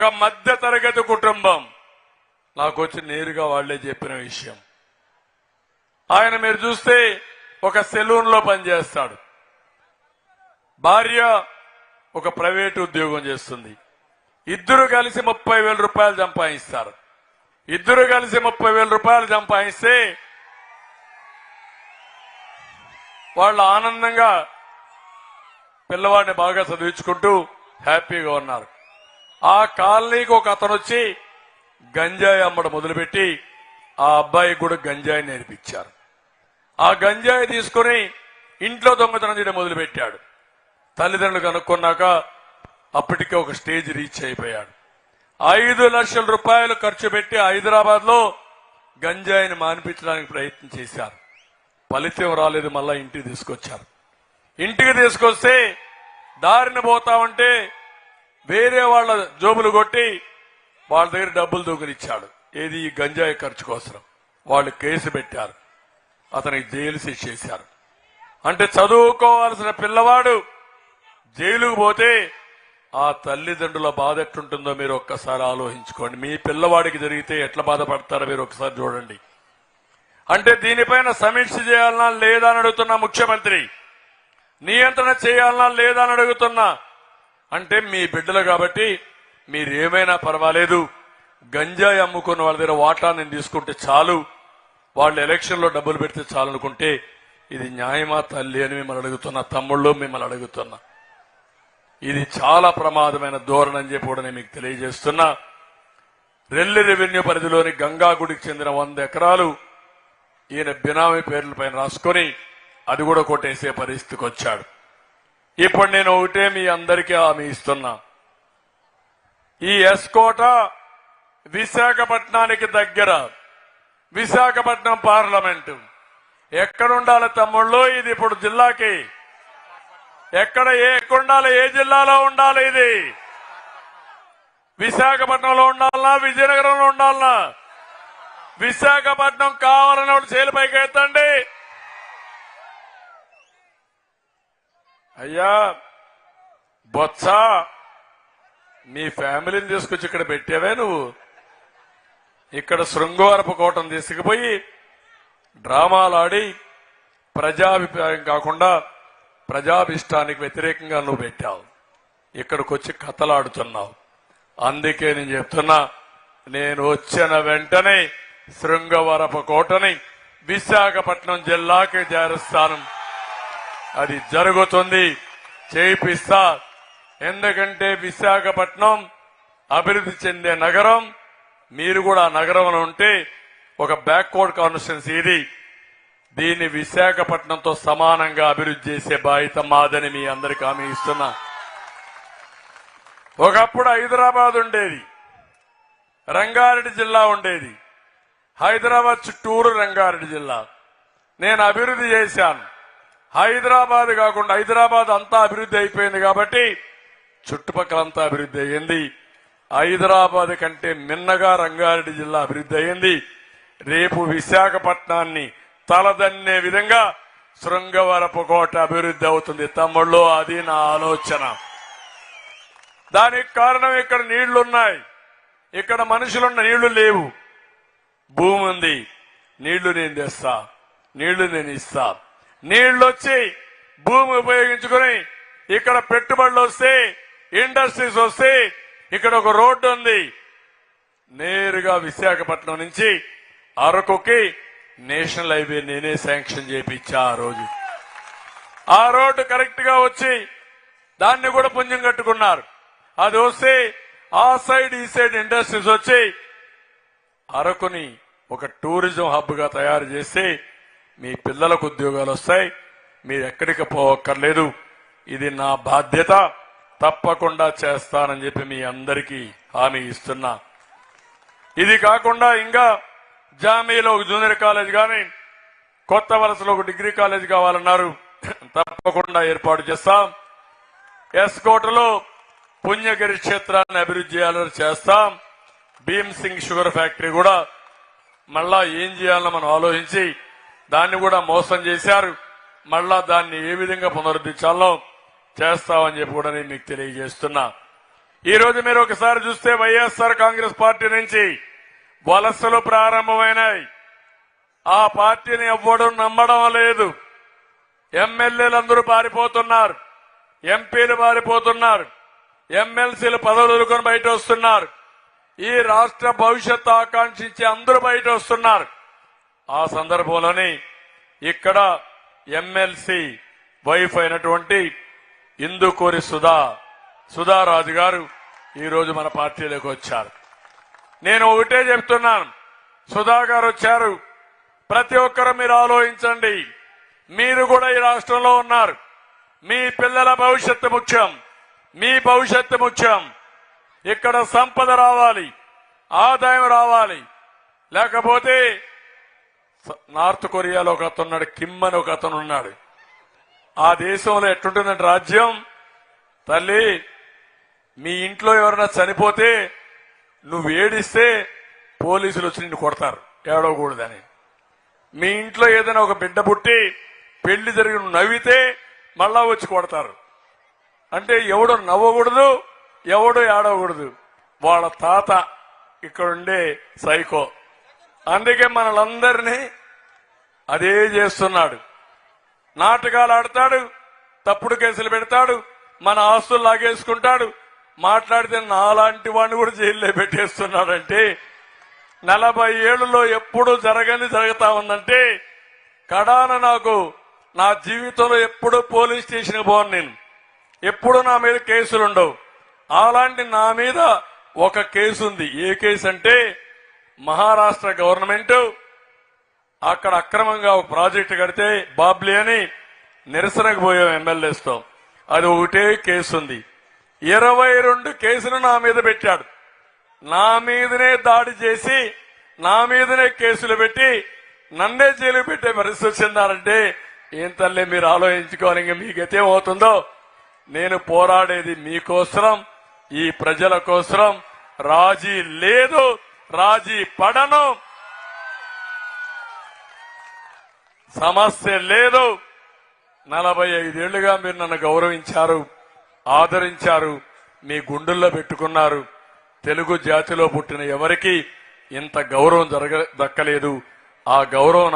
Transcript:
ఒక మధ్య తరగతి కుటుంబం నాకు వచ్చి నేరుగా వాళ్లే చెప్పిన విషయం. ఆయన మీరు చూస్తే ఒక సెలూన్ లో పనిచేస్తాడు, భార్య ఒక ప్రైవేట్ ఉద్యోగం చేస్తుంది. ఇద్దరు కలిసి 30,000 రూపాయలు సంపాదిస్తారు. ఇద్దరు కలిసి 30,000 రూపాయలు సంపాదిస్తే వాళ్ళు ఆనందంగా పిల్లవాడిని బాగా చదివించుకుంటూ హ్యాపీగా ఉన్నారు. ఆ కాలనీకి ఒక అతను వచ్చి గంజాయి అమ్మడం మొదలుపెట్టి ఆ అబ్బాయికి కూడా గంజాయి నేర్పించారు. ఆ గంజాయి తీసుకుని ఇంట్లో దొంగతనం చేయడం మొదలుపెట్టాడు. తల్లిదండ్రులు కనుక్కున్నాక అప్పటికే ఒక స్టేజ్ రీచ్ అయిపోయాడు. 5 లక్షల రూపాయలు ఖర్చు పెట్టి హైదరాబాద్ లో గంజాయిని మాన్పించడానికి ప్రయత్నం చేశారు. ఫలితం రాలేదు. మళ్ళా ఇంటికి తీసుకొచ్చారు. ఇంటికి తీసుకొస్తే దారిన పోతా ఉంటే వేరే వాళ్ళ జోబులు కొట్టి వాళ్ళ దగ్గర డబ్బులు దొంగిలిచ్చాడు. ఏది ఈ గంజాయి ఖర్చు కోసం. వాళ్ళు కేసు పెట్టారు. అతనికి జైలు శిక్ష చేశారు. అంటే చదువుకోవాల్సిన పిల్లవాడు జైలుకు పోతే ఆ తల్లిదండ్రుల బాధ ఎట్లుంటుందో మీరు ఒక్కసారి ఆలోచించుకోండి. మీ పిల్లవాడికి జరిగితే ఎట్లా బాధపడతారో మీరు ఒకసారి చూడండి. అంటే దీనిపైన సమీక్ష చేయాలన్నా లేదా అని అడుగుతున్నా ముఖ్యమంత్రి, నియంత్రణ చేయాలన్నా లేదా అని అడుగుతున్నా. అంటే మీ బిడ్డలు కాబట్టి మీరేమైనా పర్వాలేదు, గంజాయి అమ్ముకున్న వాళ్ళ దగ్గర వాటా నేను తీసుకుంటే చాలు, వాళ్ళు ఎలక్షన్ లో డబ్బులు పెడితే చాలు అనుకుంటే ఇది న్యాయమా తల్లి అని మిమ్మల్ని అడుగుతున్నా. తమ్ముళ్ళు మిమ్మల్ని అడుగుతున్నా. ఇది చాలా ప్రమాదమైన ధోరణి అని చెప్పి కూడా నేను మీకు తెలియజేస్తున్నా. రెల్లి రెవెన్యూ పరిధిలోని గంగాగుడికి చెందిన 100 ఎకరాలు ఈయన బినామీ పేర్ల పైన రాసుకొని అది కూడా కొట్టేసే పరిస్థితికి వచ్చాడు. ఇప్పుడు నేను ఒకటే మీ అందరికీ హామీ ఇస్తున్నా. ఈ ఎస్కోట విశాఖపట్నానికి దగ్గర, విశాఖపట్నం పార్లమెంటు ఎక్కడుండాలి తమ్ముళ్ళు? ఇది ఇప్పుడు జిల్లాకి ఎక్కడుండాలి? ఏ జిల్లాలో ఉండాలి? ఇది విశాఖపట్నంలో ఉండాలనా విజయనగరంలో ఉండాలనా? విశాఖపట్నం కావాలని వాళ్ళు చేలు పైకి ఎత్తండి. అయ్యా బొత్స, మీ ఫ్యామిలీని తీసుకొచ్చి ఇక్కడ పెట్టావే నువ్వు. ఇక్కడ శృంగవరపు కోటను తీసుకుపోయి డ్రామాలు ఆడి ప్రజాభిప్రాయం కాకుండా ప్రజాభిష్టానికి వ్యతిరేకంగా నువ్వు పెట్టావు. ఇక్కడికి వచ్చి కథలాడుతున్నావు. అందుకే నేను చెప్తున్నా, నేను వచ్చిన వెంటనే శృంగవరపు కోటని విశాఖపట్నం జిల్లాకి చేరుస్తాను. అది జరుగుతుంది, చేయిస్తా. ఎందుకంటే విశాఖపట్నం అభివృద్ధి చెందే నగరం. మీరు కూడా ఆ నగరంలో ఉంటే ఒక బ్యాక్వర్డ్ కాన్స్టిట్యున్సీ ఇది. దీన్ని విశాఖపట్నంతో సమానంగా అభివృద్ధి చేసే బాధ్యత మాదని మీ అందరికీ హామీ ఇస్తున్నా. ఒకప్పుడు హైదరాబాద్ ఉండేది, రంగారెడ్డి జిల్లా ఉండేది. హైదరాబాద్ చుట్టూరు రంగారెడ్డి జిల్లా. నేను అభివృద్ధి చేశాను. హైదరాబాద్ కాకుండా హైదరాబాద్ అంతా అభివృద్ధి అయిపోయింది కాబట్టి చుట్టుపక్కలంతా అభివృద్ధి అయ్యింది. హైదరాబాద్ కంటే మిన్నగా రంగారెడ్డి జిల్లా అభివృద్ధి అయ్యింది. రేపు విశాఖపట్నాన్ని తలదన్నే విధంగా శృంగవరపు కోట అభివృద్ధి అవుతుంది తమ్ముళ్ళు. అది నా ఆలోచన. దానికి కారణం ఇక్కడ నీళ్లున్నాయి, ఇక్కడ మనుషులున్న నీళ్లు లేవు. భూమి ఉంది, నీళ్లు నేను తెస్తా, నీళ్లు నేను ఇస్తా. నీళ్లు వచ్చి భూమి ఉపయోగించుకుని ఇక్కడ పెట్టుబడులు వస్తే, ఇండస్ట్రీస్ వస్తే, ఇక్కడ ఒక రోడ్డు ఉంది. నేరుగా విశాఖపట్నం నుంచి అరకుకి నేషనల్ హైవే నేనే శాంక్షన్ చేయించా ఆ రోజు. ఆ రోడ్డు కరెక్ట్ గా వచ్చి దాన్ని కూడా పుణ్యం కట్టుకున్నారు. అది వస్తే ఆ సైడ్ ఈ సైడ్ ఇండస్ట్రీస్ వచ్చి అరకుని ఒక టూరిజం హబ్ గా తయారు చేస్తే మీ పిల్లలకు ఉద్యోగాలు వస్తాయి. మీరు ఎక్కడికి పోవక్కర్లేదు. ఇది నా బాధ్యత, తప్పకుండా చేస్తానని చెప్పి మీ అందరికీ హామీ ఇస్తున్నా. ఇది కాకుండా ఇంకా జామీలో ఒక జూనియర్ కాలేజ్ కానీ, కొత్త వలసలో ఒక డిగ్రీ కాలేజ్ కావాలన్నారు. తప్పకుండా ఏర్పాటు చేస్తాం. ఎస్కోటలో పుణ్యగిరి క్షేత్రాన్ని అభివృద్ధి చేయాలని చేస్తాం. భీమ్ సింగ్ షుగర్ ఫ్యాక్టరీ కూడా మళ్ళా ఏం చేయాలో మనం ఆలోచించి దాన్ని కూడా మోసం చేశారు. మళ్ళా దాన్ని ఏ విధంగా పునరుద్ధరించాలో చేస్తామని చెప్పి కూడా నేను మీకు తెలియజేస్తున్నా. ఈ రోజు మీరు ఒకసారి చూస్తే వైఎస్ఆర్ కాంగ్రెస్ పార్టీ నుంచి వలసలు ప్రారంభమైనాయి. ఆ పార్టీని ఎవ్వడూ నమ్మడం లేదు. ఎమ్మెల్యేలందరూ పారిపోతున్నారు, ఎంపీలు పారిపోతున్నారు, ఎమ్మెల్సీలు పదవులు వదులుకొని బయట వస్తున్నారు. ఈ రాష్ట్ర భవిష్యత్తు ఆకాంక్షించి అందరూ బయట వస్తున్నారు. ఆ సందర్భంలోనే ఇక్కడ ఎమ్మెల్సీ వైఫ్ అయినటువంటి ఇందుకూరి సుధారాజు గారు ఈరోజు మన పార్టీలోకి వచ్చారు. నేను ఒకటే చెప్తున్నాను, సుధా గారు వచ్చారు. ప్రతి ఒక్కరు మీరు ఆలోచించండి. మీరు కూడా ఈ రాష్ట్రంలో ఉన్నారు. మీ పిల్లల భవిష్యత్తు ముఖ్యం, మీ భవిష్యత్తు ముఖ్యం. ఇక్కడ సంపద రావాలి, ఆదాయం రావాలి. లేకపోతే నార్త్ కొరియాలో ఒక అతను ఉన్నాడు, కిమ్ అని ఒక అతను ఉన్నాడు. ఆ దేశంలో ఎట్టుంటుందంటే రాజ్యం, తల్లి మీ ఇంట్లో ఎవరైనా చనిపోతే నువ్వు ఏడిస్తే పోలీసులు వచ్చి నిన్ను కొడతారు, ఏడవకూడదని. మీ ఇంట్లో ఏదైనా ఒక బిడ్డ పుట్టి పెళ్లి జరిగి నువ్వు నవ్వితే మళ్ళా వచ్చి కొడతారు. అంటే ఎవడు నవ్వకూడదు, ఎవడు ఏడవకూడదు. వాళ్ళ తాత ఇక్కడుండే సైకో. అందుకే మనలందరినీ అదే చేస్తున్నాడు. నాటకాలు ఆడతాడు, తప్పుడు కేసులు పెడతాడు, మన ఆస్తులు లాగేసుకుంటాడు. మాట్లాడితే నాలాంటి వాడిని కూడా జైల్లో పెట్టేస్తున్నాడంటే 40 ఏళ్లలో ఎప్పుడు జరగని జరుగుతా ఉందంటే కడాన నాకు నా జీవితంలో ఎప్పుడు పోలీస్ స్టేషన్కి పోను. నేను ఎప్పుడు నా మీద కేసులుండవు. అలాంటి నా మీద ఒక కేసు ఉంది. ఏ కేసు అంటే మహారాష్ట్ర గవర్నమెంట్ అక్కడ అక్రమంగా ఒక ప్రాజెక్టు కడితే బాబ్లీ అని నిరసనకు పోయాం ఎమ్మెల్యేస్తో. అది ఒకటే కేసు ఉంది. 22 కేసులు నా మీద పెట్టాడు. నా మీదనే దాడి చేసి నా మీదనే కేసులు పెట్టి నన్నే జైలు పెట్టే పరిస్థితి వచ్చిందారంటే ఏం తల్లి మీరు ఆలోచించుకోవాలి. ఇంకా మీకైతే అవుతుందో. నేను పోరాడేది మీకోసం, ఈ ప్రజల కోసం. రాజీ లేదు, రాజీ పడను, సమస్య లేదు. 45 ఏళ్లుగా మీరు నన్ను గౌరవించారు, ఆదరించారు, మీ గుండెల్లో పెట్టుకున్నారు. తెలుగు జాతిలో పుట్టిన ఎవరికి ఇంత గౌరవం దక్కలేదు. ఆ గౌరవం